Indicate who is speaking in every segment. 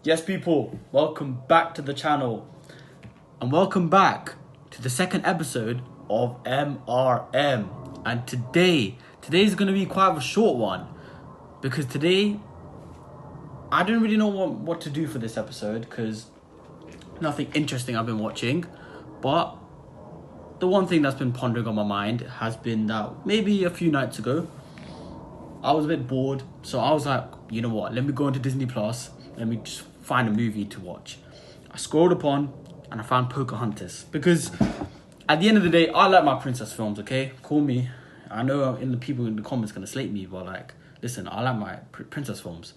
Speaker 1: Yes, people, welcome back to the channel. And welcome back to the second episode of MRM. And today's going to be quite a short one. Because today, I don't really know what to do for this episode. Because nothing interesting I've been watching. But the one thing that's been pondering on my mind has been that maybe a few nights ago, I was a bit bored. So I was like, you know what, let me go into Disney Plus. Let me just find a movie to watch. I scrolled upon and I found Pocahontas. Because at the end of the day, I like my princess films, okay? Call me. I know the people in the comments going to slate me, but like, listen, I like my princess films.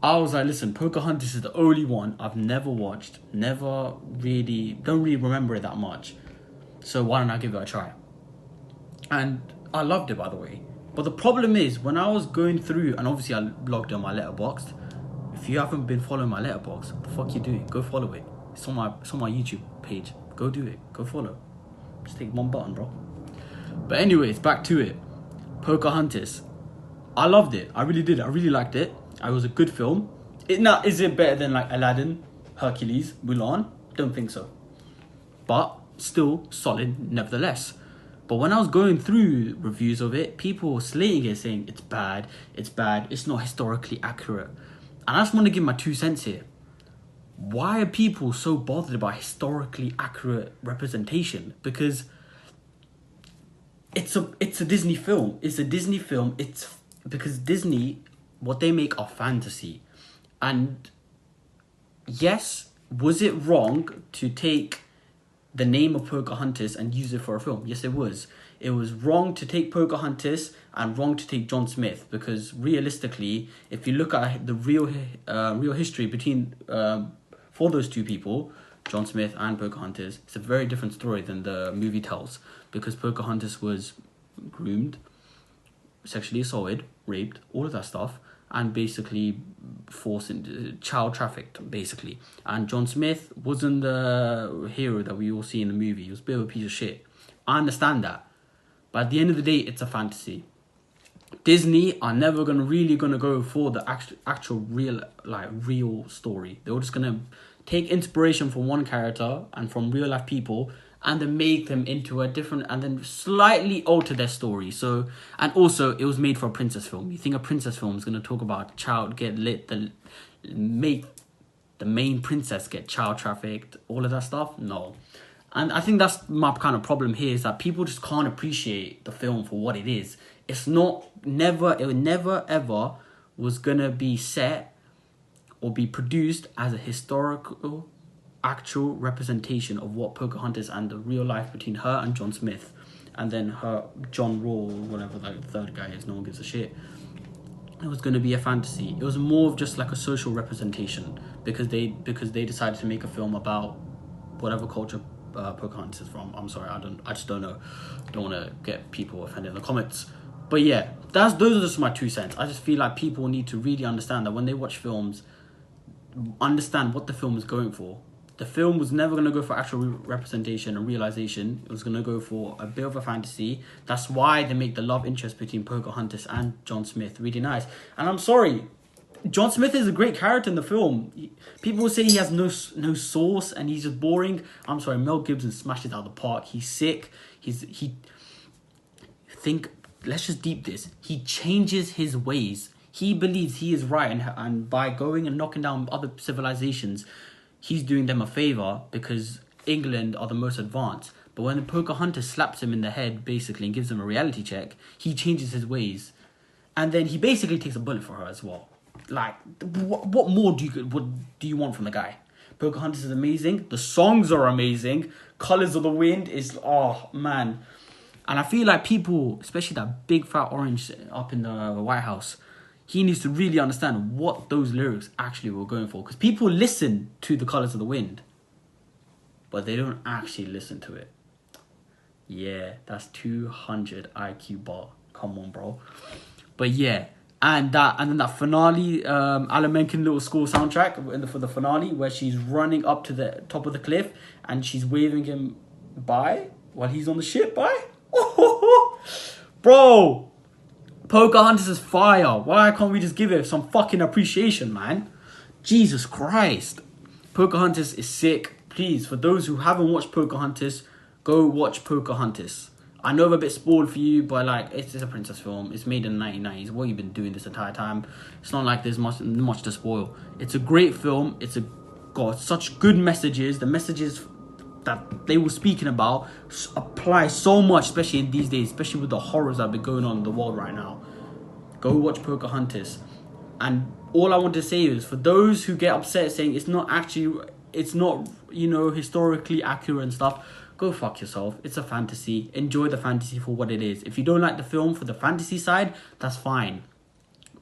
Speaker 1: I was like, listen, Pocahontas is the only one I've never watched. Don't really remember it that much. So why don't I give it a try? And I loved it, by the way. But the problem is, when I was going through, and obviously I logged on my Letterboxd. If you haven't been following my Letterboxd, what the fuck you doing? Go follow it. It's on my YouTube page. Go do it. Go follow. Just take one button, bro. But anyways, back to it. Pocahontas. I loved it. I really did. I really liked it. It was a good film. Is it better than like Aladdin, Hercules, Mulan? Don't think so. But still solid nevertheless. But when I was going through reviews of it, people were slating it, saying it's bad, it's not historically accurate. And I just want to give my 2 cents here. Why are people so bothered about historically accurate representation? Because it's a Disney film. It's a Disney film. It's because Disney, what they make are fantasy. And yes, was it wrong to take the name of Pocahontas and use it for a film? Yes, it was. It was wrong to take Pocahontas and wrong to take John Smith, because realistically, if you look at the real history between for those two people, John Smith and Pocahontas, it's a very different story than the movie tells, because Pocahontas was groomed, sexually assaulted, raped, all of that stuff, and basically forced into child trafficked, basically. And John Smith wasn't the hero that we all see in the movie. He was a bit of a piece of shit. I understand that. But at the end of the day, it's a fantasy. Disney are never really gonna go for the actual real story. They're just gonna take inspiration from one character and from real life people, and then make them into a different, and then slightly alter their story. So, and also, it was made for a princess film. You think a princess film is going to talk about a child make the main princess get child trafficked, all of that stuff? No. And I think that's my kind of problem here, is that people just can't appreciate the film for what it is. It never ever was going to be set or be produced as a historical actual representation of what Pocahontas and the real life between her and John Smith, and then her John Raw, whatever the third guy is, no one gives a shit. It was going to be a fantasy. It was more of just like a social representation, because they decided to make a film about whatever culture Pocahontas is from. I'm sorry, I just don't know. Don't want to get people offended in the comments. But yeah, those are just my 2 cents. I just feel like people need to really understand that when they watch films, understand what the film is going for. The film was never going to go for actual representation and realization. It was going to go for a bit of a fantasy. That's why they make the love interest between Pocahontas and John Smith really nice. And I'm sorry, John Smith is a great character in the film. People say he has no source and he's just boring. I'm sorry, Mel Gibson smashed it out of the park. He's sick. Let's just deep this. He changes his ways. He believes he is right, and by going and knocking down other civilizations, he's doing them a favor, because England are the most advanced. But when Pocahontas slaps him in the head, basically, and gives him a reality check, he changes his ways. And then he basically takes a bullet for her as well. Like, what more do you want from the guy? Pocahontas is amazing. The songs are amazing. Colors of the Wind is, oh, man. And I feel like people, especially that big fat orange up in the White House, he needs to really understand what those lyrics actually were going for. Because people listen to the Colors of the Wind, but they don't actually listen to it. Yeah, that's 200 IQ bar. Come on, bro. But yeah, and then that finale, Alan Menken Little School soundtrack for the finale, where she's running up to the top of the cliff and she's waving him bye while he's on the ship. Bye. Bro, Pocahontas is fire. Why can't we just give it some fucking appreciation, man? Jesus Christ. Pocahontas is sick. Please, for those who haven't watched Pocahontas, go watch Pocahontas. I know I'm a bit spoiled for you, but like, it's a princess film. It's made in the 1990s. What you've been doing this entire time. It's not like there's much to spoil. It's a great film. It's got such good messages. The messages that they were speaking about apply so much, especially in these days, especially with the horrors that have been going on in the world right now. Go watch Pocahontas. And all I want to say is, for those who get upset saying it's not, historically accurate and stuff, go fuck yourself. It's a fantasy. Enjoy the fantasy for what it is. If you don't like the film for the fantasy side, that's fine.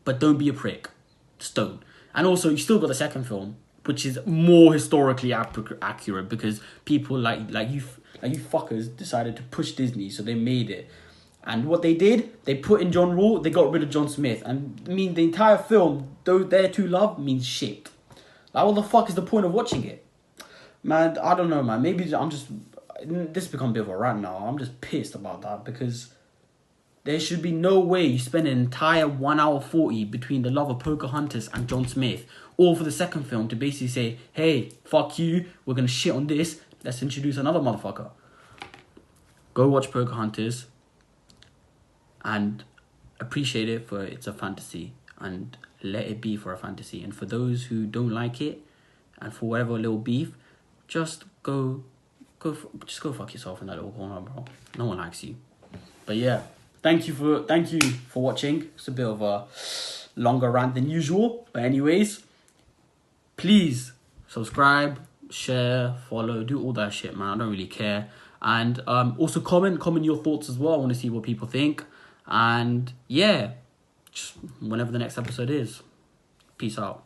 Speaker 1: But don't be a prick. Just don't. And also, you still got the second film, which is more historically accurate, because people like you fuckers decided to push Disney, so they made it. And what they did, they put in John Rule, they got rid of John Smith. And I mean, the entire film, though their two love, means shit. Like, what the fuck is the point of watching it? Man, I don't know, man. Maybe this has become a bit of a rant now. I'm just pissed about that, because there should be no way you spend an entire 1 hour 40 between the love of Pocahontas and John Smith, all for the second film to basically say, hey, fuck you, we're going to shit on this, let's introduce another motherfucker. Go watch Pocahontas and appreciate it for it's a fantasy, and let it be for a fantasy. And for those who don't like it, and for whatever little beef, just go fuck yourself in that little corner, bro. No one likes you. But yeah, thank you for watching. It's a bit of a longer rant than usual, but anyways, please subscribe, share, follow, do all that shit, man. I don't really care. And also comment your thoughts as well. I want to see what people think. And yeah, just whenever the next episode is. Peace out.